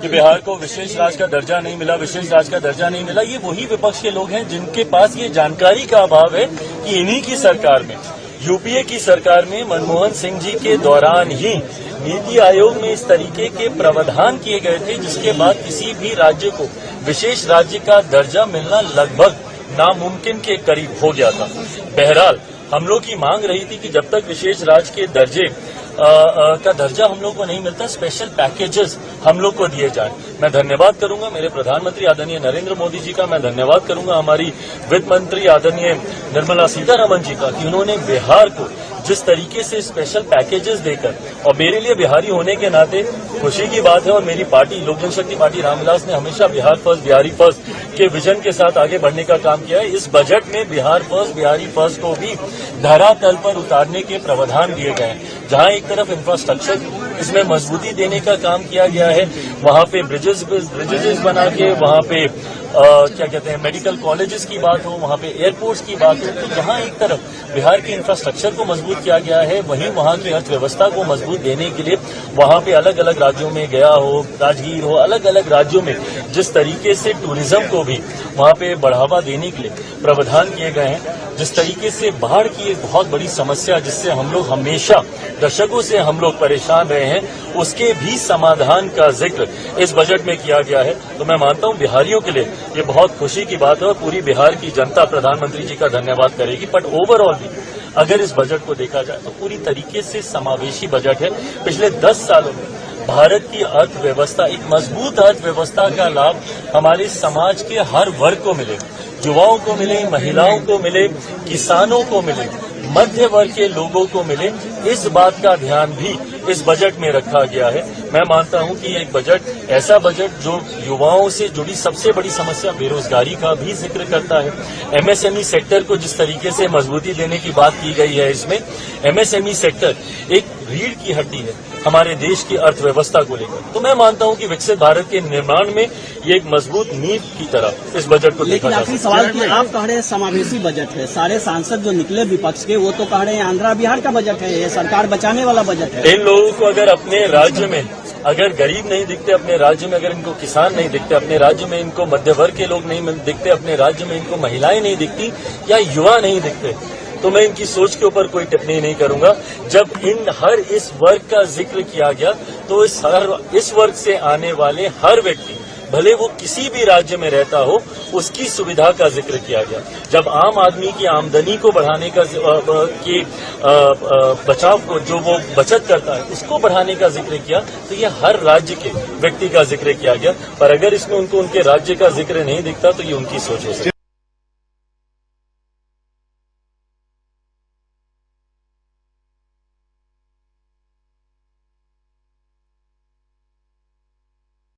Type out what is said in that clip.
कि बिहार को विशेष राज्य का दर्जा नहीं मिला, विशेष राज्य का दर्जा नहीं मिला, ये वही विपक्ष के लोग हैं जिनके पास ये जानकारी का अभाव है कि इन्हीं की सरकार में, यूपीए की सरकार में मनमोहन सिंह जी के दौरान ही नीति आयोग में इस तरीके के प्रावधान किए गए थे जिसके बाद किसी भी राज्य को विशेष राज्य का दर्जा मिलना लगभग नामुमकिन के करीब हो गया था। बहरहाल हम लोग की मांग रही थी कि जब तक विशेष राज्य के दर्जे का दर्जा हम लोग को नहीं मिलता, स्पेशल पैकेजेस हम लोग को दिए जाए। मैं धन्यवाद करूंगा मेरे प्रधानमंत्री आदरणीय नरेंद्र मोदी जी का, मैं धन्यवाद करूंगा हमारी वित्त मंत्री आदरणीय निर्मला सीतारमण जी का कि उन्होंने बिहार को जिस तरीके से स्पेशल पैकेजेस देकर, और मेरे लिए बिहारी होने के नाते खुशी की बात है और मेरी पार्टी लोक जनशक्ति पार्टी रामविलास ने हमेशा बिहार फर्स्ट बिहारी फर्स्ट के विजन के साथ आगे बढ़ने का काम किया है। इस बजट में बिहार फर्स्ट बिहारी फर्स्ट को भी धरातल पर उतारने के प्रावधान दिए गए हैं। जहां एक तरफ इंफ्रास्ट्रक्चर इसमें मजबूती देने का काम किया गया है, वहां पे ब्रिजेस बना के, वहां पे क्या कहते हैं मेडिकल कॉलेजेस की बात हो, वहां पे एयरपोर्ट्स की बात हो, तो जहां एक तरफ बिहार के इंफ्रास्ट्रक्चर को मजबूत किया गया है, वहीं वहां की अर्थव्यवस्था को मजबूत देने के लिए वहां पे अलग अलग राज्यों में गया हो, राजगीर हो, अलग अलग राज्यों में जिस तरीके से टूरिज्म को भी वहां पे बढ़ावा देने के लिए प्रावधान किए गए हैं, जिस तरीके से बाढ़ की एक बहुत बड़ी समस्या जिससे हम लोग हमेशा दशकों से हम लोग परेशान रहे हैं, उसके भी समाधान का जिक्र इस बजट में किया गया है। तो मैं मानता हूं बिहारियों के लिए ये बहुत खुशी की बात है और पूरी बिहार की जनता प्रधानमंत्री जी का धन्यवाद करेगी। बट ओवरऑल भी अगर इस बजट को देखा जाए तो पूरी तरीके से समावेशी बजट है। पिछले 10 सालों में भारत की अर्थव्यवस्था, एक मजबूत अर्थव्यवस्था का लाभ हमारे समाज के हर वर्ग को मिले, युवाओं को मिले, महिलाओं को मिले, किसानों को मिले, मध्य वर्ग के लोगों को मिले, इस बात का ध्यान भी इस बजट में रखा गया है। मैं मानता हूं कि एक बजट, ऐसा बजट जो युवाओं से जुड़ी सबसे बड़ी समस्या बेरोजगारी का भी जिक्र करता है। एमएसएमई सेक्टर को जिस तरीके से मजबूती देने की बात की गई है, इसमें एमएसएमई सेक्टर एक रीढ़ की हड्डी है हमारे देश की अर्थव्यवस्था को लेकर। तो मैं मानता हूं कि विकसित भारत के निर्माण में ये एक मजबूत नींव की तरह इस बजट को देखा जा सकता है। लेकिन आखिरी सवाल कि आप कह रहे हैं समावेशी बजट है, सारे सांसद जो निकले विपक्ष के वो तो कह रहे हैं आंध्रा बिहार का बजट है, ये सरकार बचाने वाला बजट है। इन लोगों को अगर अपने राज्य में अगर गरीब नहीं दिखते, अपने राज्य में अगर इनको किसान नहीं दिखते, अपने राज्य में इनको मध्य वर्ग के लोग नहीं दिखते, अपने राज्य में इनको महिलाएं नहीं दिखती या युवा नहीं दिखते, तो मैं इनकी सोच के ऊपर कोई टिप्पणी नहीं करूंगा। जब इस वर्ग का जिक्र किया गया तो इस वर्ग से आने वाले हर व्यक्ति, भले वो किसी भी राज्य में रहता हो, उसकी सुविधा का जिक्र किया गया। जब आम आदमी की आमदनी को बढ़ाने का बचाव को जो वो बचत करता है उसको बढ़ाने का जिक्र किया, तो ये हर राज्य के व्यक्ति का जिक्र किया गया। पर अगर इसमें उनको उनके राज्य का जिक्र नहीं दिखता तो ये उनकी सोच हो सकती है।